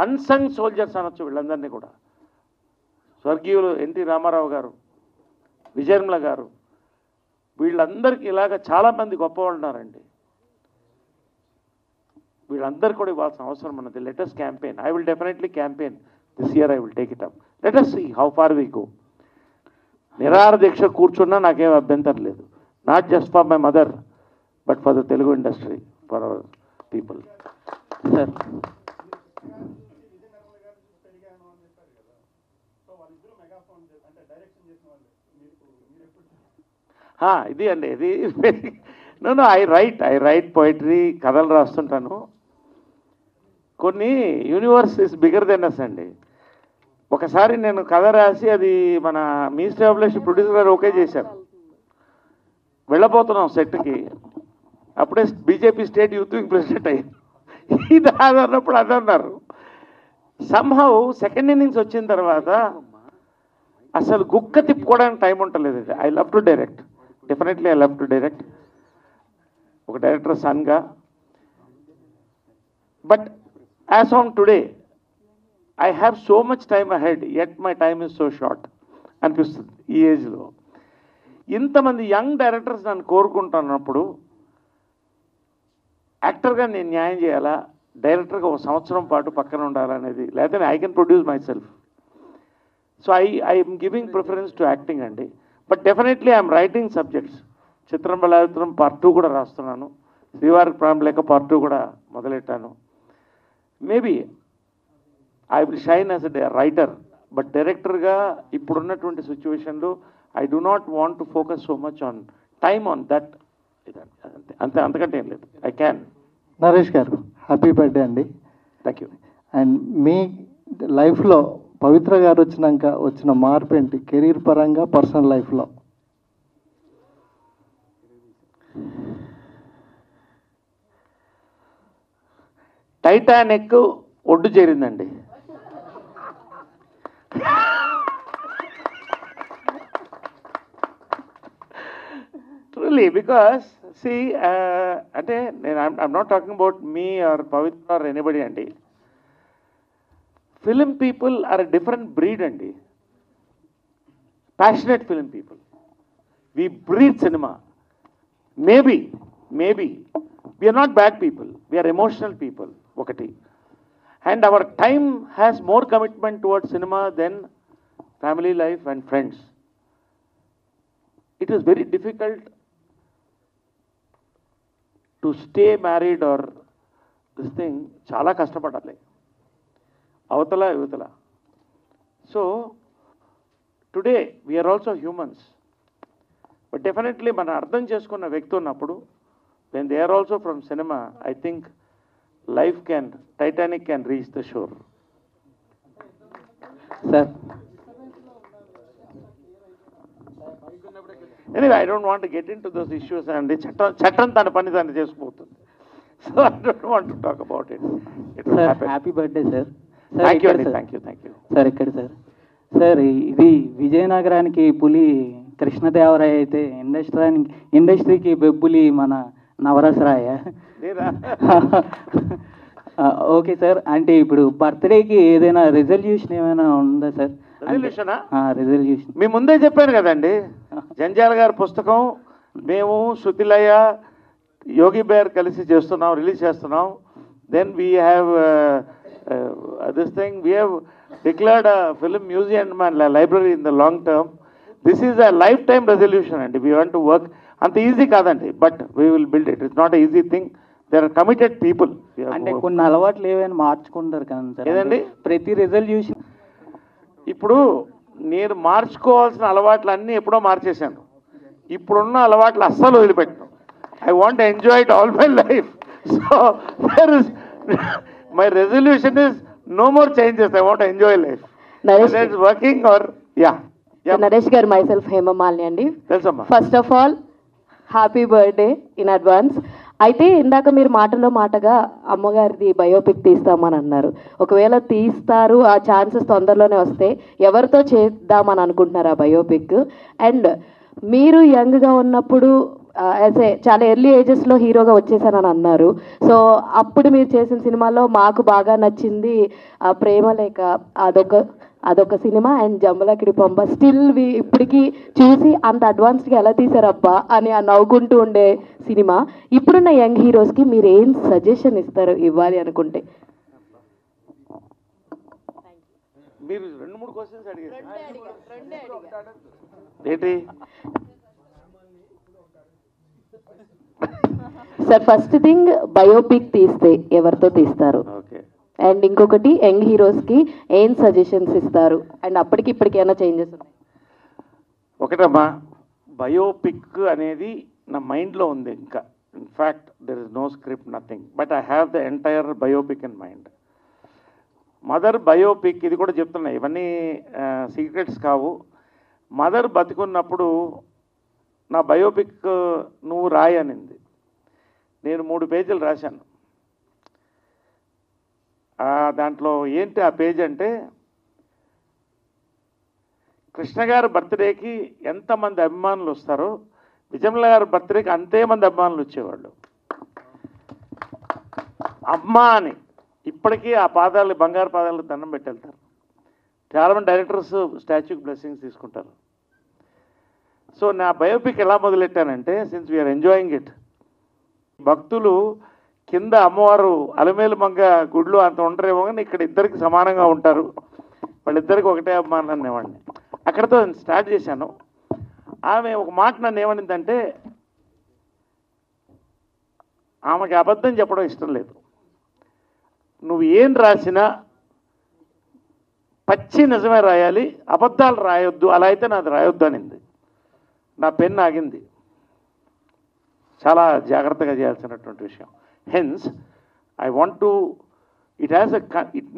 unsung soldiers అనొచ్చు వీళ్ళందరినీ కూడా. స్వర్గీయులు NT Ramarao గారు, విజయర్మల గారు, వీళ్ళందరికీ ఇలాగ చాలామంది గొప్పవాళ్ళు ఉన్నారండి. వీళ్ళందరూ కూడా ఇవ్వాల్సిన అవసరం ఉన్నది. Let us campaign. I will definitely campaign this year. I will take it up. Let us see how far we go. నిరాహార దీక్ష కూర్చున్నా నాకేం అభ్యంతరం లేదు. Not just for my mother but for the Telugu industry, for our people. Sir ఇది అండి, ఇది no I right poetry, కథలు రాస్తుంటాను. కొన్ని universe is bigger than us అండి. ఒకసారి నేను కథ రాసి అది మన మీ స్టాబ్లిష్ ప్రొడ్యూసర్ గారు ఓకే చేశారు. వెళ్ళబోతున్నాం సెట్కి, అప్పుడే BJP state youth wing president అయ్యారు. ఇది అన్నప్పుడు అదన్నారు. సంహౌ సెకండ్ ఇన్నింగ్స్ వచ్చిన తర్వాత అసలు గుక్క తిప్పుకోవడానికి టైం ఉండలేదు. I love to direct, definitely I love to direct, ఒక డైరెక్టర్ సన్గా. But as on today I have so much time ahead, yet my time is so short అనిపిస్తుంది ఈ ఏజ్లో. ఇంతమంది యంగ్ డైరెక్టర్స్ నన్ను కోరుకుంటున్నప్పుడు యాక్టర్గా నేను న్యాయం చేయాలా, డైరెక్టర్గా ఒక సంవత్సరం పాటు పక్కన ఉండాలనేది, లేకపోతే I can produce myself. So I'm giving preference to acting అండి. But definitely I'm writing subjects. Chitram బలావిత్రం పార్ట్ 2 కూడా రాస్తున్నాను. శ్రీవారికి ప్రాణం లేక పార్ట్ 2 కూడా మొదలెట్టాను. Maybe I will shine as a writer, but డైరెక్టర్గా ఇప్పుడున్నటువంటి సిచ్యువేషన్లో I do not want to focus so much on time on that. అంతకంటే ఏం లేదు. I can. నరేష్ గారు, హ్యాపీ బర్త్డే అండి. Thank you. అండ్ మీ లైఫ్లో పవిత్ర గారు వచ్చిన మార్పు ఏంటి, కెరీర్ పరంగా, పర్సనల్ లైఫ్లో? టైటానిక్ ఒడ్డు చేరిందండి. ట్రూలీ, బికాస్ సి అంటే నేను ఐఎమ్ నాట్ టాకింగ్ అబౌట్ మీ ఆర్ పవిత్ర ఆర్ ఎనీబడి అండి. Film people are a different breed అండి. Passionate film people, we breed cinema. Maybe we are not bad people, we are emotional people ఒకటి. And our time has more commitment towards cinema then family life and friends. It is very difficult to stay married or this thing. చాలా కష్టపడాలి అవతల యువతల. So today we are also humans, but definitely మనం అర్థం చేసుకున్న వ్యక్తి ఉన్నప్పుడు when they are also from cinema, I think Titanic can reach the shore. Sir. Anyway, I don't want to get into those issues, and chattan tana pani tanu chesukotundi. So I don't want to talk about it. It will sir, happen. Happy birthday, sir. Thank you, Andy. Thank you. Sir, ikkada sir. Sir, ఇది విజయనగరానికి పులి కృష్ణదేవరాయ అయితే ఇండస్ట్రీకి బెబ్బులి మన నవరసరాయ. Okay sir, అంటే ఇప్పుడు బర్త్డేకి ఏదైనా resolution ఏమైనా ఉందా సార్? రెజల్యూషన్ మీ ముందే చెప్పాను కదండి, జంజాల గారి పుస్తకం మేము శృతిలయ యోగి బేర్ కలిసి చేస్తున్నాం, రిలీజ్ చేస్తున్నాం. Then we have this thing, we have declared film museum and library in the long term. This is a lifetime resolution అండి. We want to work. అంత ఈజీ కాదండి, but we will build it. It's not easy thing. They are committed people. అంటే కొన్ని అలవాట్లు ఏమైనా మార్చుకుంటారు కదా ఏదండి ప్రతి రెజల్యూషన్? ఇప్పుడు నేను మార్చుకోవాల్సిన అలవాట్లు అన్నీ ఎప్పుడో మార్చేశాను. ఇప్పుడున్న అలవాట్లు అస్సలు వదిలిపెట్టను. I want enjoy it all my life. So there is my resolution is no more changes. I want enjoy life. It's working or Naresh గారు, మై సెల్ఫ్ హేమమాలిని అండి. తెలుసమ్మా. First of all happy birthday in advance. అయితే ఇందాక మీరు మాటగా అమ్మగారిది biopic తీస్తామని అన్నారు. ఒకవేళ తీస్తారు, ఆ ఛాన్సెస్ తొందరలోనే వస్తే ఎవరితో చేద్దామని అనుకుంటున్నారు ఆ బయోపిక్? అండ్ మీరు యంగ్గా ఉన్నప్పుడు చాలా ఎర్లీ ఏజెస్లో హీరోగా వచ్చేసానని అన్నారు. సో అప్పుడు మీరు చేసిన సినిమాలో మాకు బాగా నచ్చింది ప్రేమ లేక, అదొక సినిమా. అండ్ జంబలకిడి పంప స్టిల్ ఇప్పటికీ చూసి అంత అడ్వాన్స్డ్గా ఎలా తీసారబ్బా అని నవ్వుకుంటూ ఉండే సినిమా. ఇప్పుడున్న యంగ్ హీరోస్కి మీరు ఏం సజెషన్ ఇస్తారు ఇవ్వాలి అనుకుంటే? మీరు 2-3 క్వశ్చన్స్ అడిగారు ఏంటి సార్? ఫస్ట్ థింగ్, బయోపిక్ తీస్తే ఎవరితో తీస్తారు? ఓకే. అండ్ ఇంకొకటి, యంగ్ హీరోస్కి ఏం సజెషన్స్ ఇస్తారు? అండ్ అప్పటికి ఇప్పటికి ఏమైనా చేంజెస్ ఉన్నాయి? ఒకటమ్మా, బయోపిక్ అనేది నా మైండ్లో ఉంది. ఇంకా in fact there is no script, nothing, but I have the entire biopic in mind. Mother biopic, ఇది కూడా చెప్తున్నా, ఇవన్నీ సీక్రెట్స్ కావు. మదర్ బతికున్నప్పుడు నా బయోపిక్ నువ్వు రాయి అనింది. నేను 3 పేజీలు రాశాను. దాంట్లో ఏంటి ఆ పేజ్ అంటే, కృష్ణ గారి బర్త్డేకి ఎంతమంది అభిమానులు వస్తారో విజయమ్మ గారి బర్త్డేకి అంతే మంది అభిమానులు వచ్చేవాళ్ళు. అమ్మ అని ఇప్పటికీ ఆ పాదాలు, బంగారు పాదాలకు దండం పెట్టి వెళ్తారు. చాలామంది డైరెక్టర్స్ స్టాచ్యూకి బ్లెస్సింగ్స్ తీసుకుంటారు. సో నా బయోపిక్ ఎలా మొదలెట్టానంటే, సిన్స్ వీఆర్ ఎంజాయింగ్ ఇట్, భక్తులు కింద అమ్మవారు అలమేలు మంగ గుడ్లు అంత ఉంటారేమో కానీ ఇక్కడ ఇద్దరికి సమానంగా ఉంటారు, వాళ్ళిద్దరికి ఒకటే అభిమానం అనేవాడిని. అక్కడతో స్టార్ట్ చేశాను. ఆమె ఒక మాట నన్ను ఏమనిందంటే, ఆమెకి అబద్ధం చెప్పడం ఇష్టం లేదు, నువ్వు ఏం రాసినా పచ్చి నిజమే రాయాలి, అబద్ధాలు రాయొద్దు, అలా అయితే నాది రాయొద్దు అనింది. నా పెన్ ఆగింది. చాలా జాగ్రత్తగా చేయాల్సినటువంటి విషయం. Hence I want to, it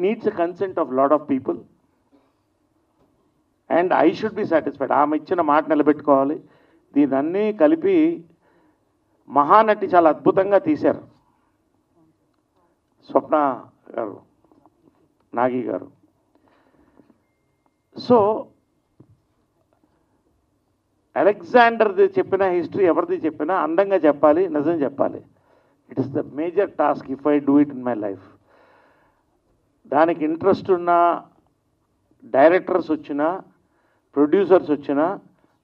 needs a consent of lot of people and I should be satisfied. ఆమె ఇచ్చిన మాట నిలబెట్టుకోవాలి. దీనన్నీ కలిపి మహానటి చాలా అద్భుతంగా తీశారు, స్వప్న గారు, నాగి గారు. సో అలెగ్జాండర్ది చెప్పిన హిస్టరీ ఎవరిది చెప్పినా అందంగా చెప్పాలి, నిజం చెప్పాలి. It is the major task if I do it in my life. దానికి ఇంట్రెస్ట్ ఉన్న డైరెక్టర్స్ వచ్చినా, ప్రొడ్యూసర్స్ వచ్చినా,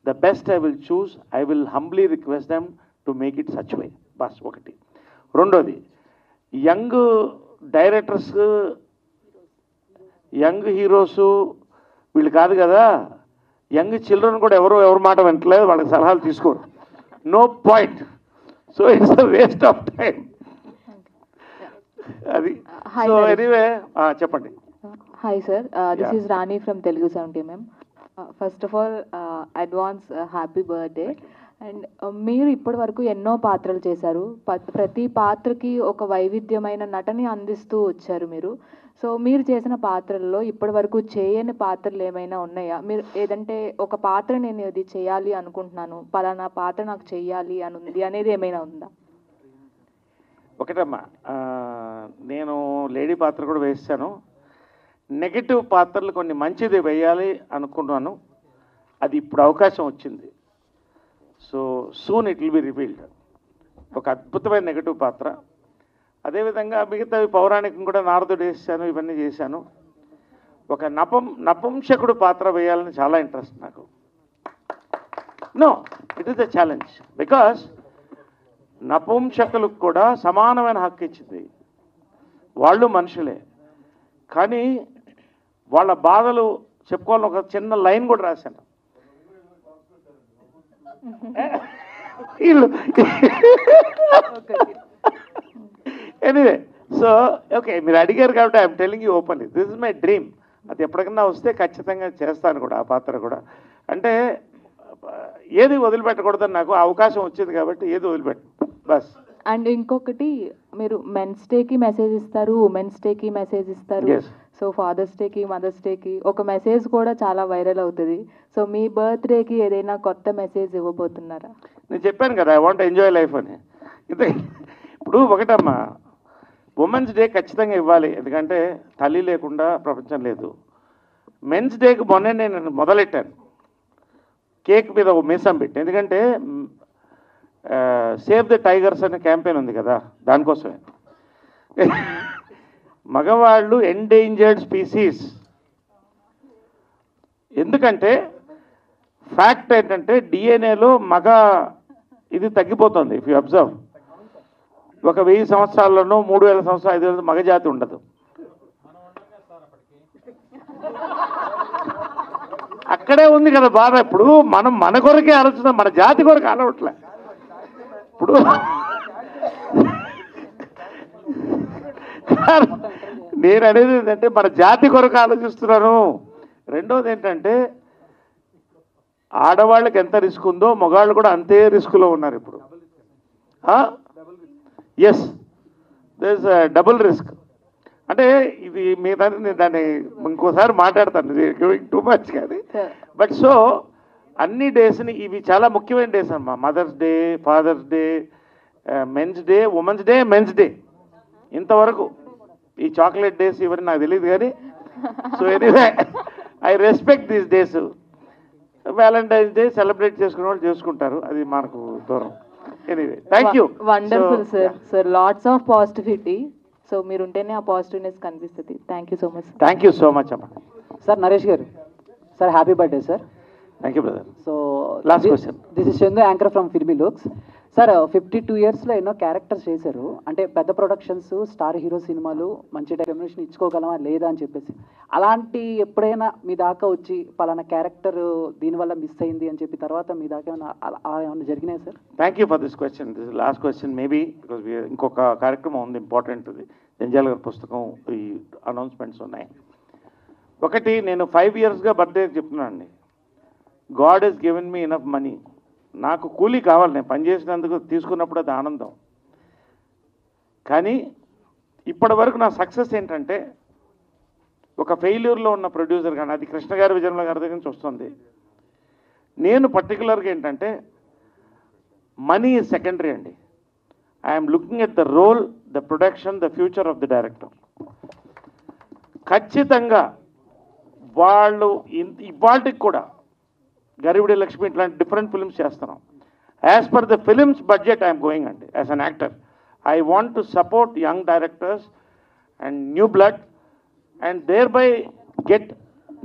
the best I will choose. I will humbly request them to make it such way. Bus ఒకటి. రెండోది, young directors, young heroes వీళ్ళు కాదు కదా, young children కూడా ఎవరు మాట వింటలేదు, వాళ్ళకి సలహాలు తీసుకోరు. No point. So it's a waste of time. అది. సో ఎనీవే చెప్పండి. Hi sir, this Yeah. Is Rani from Telugu 70 mm. First of all advance happy birthday. And మీరు ఇప్పటి వరకు ఎన్నో పాత్రలు చేశారు. ప్రతి పాత్రకి ఒక వైవిధ్యమైన నటని అందిస్తూ వచ్చారు మీరు. సో మీరు చేసిన పాత్రల్లో ఇప్పటి వరకు చేయని పాత్రలు ఏమైనా ఉన్నాయా? మీరు ఏదంటే ఒక పాత్ర నేను ఇది చేయాలి అనుకుంటున్నాను, పలానా పాత్ర నాకు చెయ్యాలి అని ఉంది అనేది ఏమైనా ఉందా? ఒకటమ్మా, నేను లేడీ పాత్ర కూడా వేసాను. నెగటివ్ పాత్రలు కొన్ని మంచిది వేయాలి అనుకున్నాను. అది ఇప్పుడు అవకాశం వచ్చింది. So soon it will be revealed. ఒక అద్భుతమైన నెగటివ్ పాత్ర. అదేవిధంగా మిగతావి పౌరాణికం కూడా నారదుడు వేసాను, ఇవన్నీ చేశాను. ఒక నపుంసకుడు పాత్ర వేయాలని చాలా ఇంట్రెస్ట్ నాకు. No, it is the challenge. Because నపుంసకులకు కూడా సమానమైన హక్కు ఇచ్చింది. వాళ్ళు మనుషులే, కానీ వాళ్ళ బాధలు చెప్పుకోవాలని ఒక చిన్న లైన్ కూడా రాశాను. ఎనీవే, సో ఓకే, మీరు అడిగారు కాబట్టి I'm telling you openly, this is my dream. అది ఎప్పటికన్నా వస్తే ఖచ్చితంగా చేస్తాను కూడా, ఆ పాత్ర కూడా. అంటే ఏది వదిలిపెట్టకూడదని నాకు అవకాశం వచ్చింది కాబట్టి ఏది వదిలిపెట్టు బస్. అండ్ ఇంకొకటి, మీరు మెన్స్ డేకి మెసేజ్ ఇస్తారు, ఉమెన్స్ డేకి మెసేజ్ ఇస్తారు. Yes. సో ఫాదర్స్ డేకి, మదర్స్ డేకి ఒక మెసేజ్ కూడా చాలా వైరల్ అవుతుంది. సో మీ బర్త్డేకి ఏదైనా కొత్త మెసేజ్ ఇవ్వబోతున్నారా? నేను చెప్పాను కదా, ఐ వాంట్ ఎంజాయ్ లైఫ్ అని. ఇప్పుడు ఒకటమ్మా, ఉమెన్స్ డే ఖచ్చితంగా ఇవ్వాలి, ఎందుకంటే తల్లి లేకుండా ప్రపంచం లేదు. మెన్స్ డేకి మొన్నే నేను మొదలెట్టాను, కేక్ మీద ఒక మీసం పెట్టి. ఎందుకంటే సేవ్ ద టైగర్స్ అనే క్యాంపెయిన్ ఉంది కదా, దానికోసమే. మగవాళ్ళు ఎండేంజర్డ్ స్పీసీస్. ఎందుకంటే ఫ్యాక్ట్ ఏంటంటే డిఎన్ఏలో మగ ఇది తగ్గిపోతుంది. ఇఫ్ యూ అబ్జర్వ్, ఒక 1000 సంవత్సరాల్లోనూ 3000 సంవత్సరాలు 5000 మగ జాతి ఉండదు. అక్కడే ఉంది కదా బాధ. ఇప్పుడు మనం మన కొరకే ఆలోచిస్తాం, మన జాతి కొరకు ఆలోచట్లే. ఇప్పుడు నేను అనేది ఏంటంటే మన జాతి కొరకు ఆలోచిస్తున్నాను. రెండోది ఏంటంటే ఆడవాళ్ళకి ఎంత రిస్క్ ఉందో మగవాళ్ళు కూడా అంతే రిస్క్లో ఉన్నారు ఇప్పుడు. Yes, this double risk. అంటే ఇది మీ నేను దాన్ని ఇంకోసారి మాట్లాడతాను, టూ మచ్ కానీ. బట్ సో అన్ని డేస్ని, ఇవి చాలా ముఖ్యమైన డేస్ అమ్మా. Mother's day, father's day, men's day, women's day, men's day. ఇంతవరకు ఈ చాక్లెట్ డేస్ ఇవన్నీ నాకు తెలియదు కానీ. So anyway, I respect these days. Valentine's day celebrate చేసుకునే వాళ్ళు చేసుకుంటారు, అది మనకు దూరం. Anyway, thank you. Wonderful sir. Sir, lots of positivity. So మీరుంటేనే ఆ పాజిటివ్నెస్ కనిపిస్తుంది. Thank you so much. Thank you so much అమ్మా. సార్ నరేష్ గారు, sir happy birthday sir. Thank you brother. So last question. This is Chandu, anchor from filmy looks. Sir 52 ఇయర్స్లో ఎన్నో characters చేశారు. అంటే పెద్ద productions, star hero సినిమాలు, మంచి రెమ్యునరేషన్ ఇచ్చుకోగలమా లేదా అని చెప్పేసి, అలాంటి ఎప్పుడైనా మీ దాకా వచ్చి పలానా క్యారెక్టర్ దీనివల్ల మిస్ అయింది అని చెప్పి తర్వాత మీ దాకా ఏమైనా అలా ఏమైనా జరిగినాయి sir? Thank you for this question. This last question maybe because ఇంకొక కార్యక్రమం ఉంది ఇంపార్టెంట్. జంజాల్ గారి పుస్తకం, ఈ అనౌన్స్మెంట్స్ ఉన్నాయి. ఒకటి, నేను 5 ఇయర్స్గా బర్త్డే చెప్తున్నానండి. God has given me enough money. నాకు కూలీ కావాలి, నేను పనిచేసినందుకు తీసుకున్నప్పుడు అది ఆనందం. కానీ ఇప్పటి వరకు నా సక్సెస్ ఏంటంటే, ఒక ఫెయిల్యూర్లో ఉన్న ప్రొడ్యూసర్ కానీ, అది కృష్ణ గారి, విజయమ్మ గారి దగ్గర నుంచి వస్తుంది. నేను పర్టికులర్గా ఏంటంటే, మనీ ఈజ్ సెకండరీ అండి. I'm looking at the role, the production, the future of the director. ఖచ్చితంగా వాళ్ళు ఇవాళకి కూడా గరివిడి లక్ష్మి ఇట్లాంటి డిఫరెంట్ ఫిల్మ్స్ చేస్తున్నాం. As per the films budget I'm going అండి. As an actor I want to support young directors and new blood and thereby get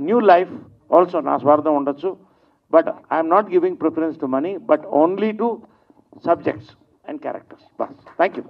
new life also. నా స్వార్థం ఉండొచ్చు, but I'm not giving preference to money, but only to subjects and characters bus thank you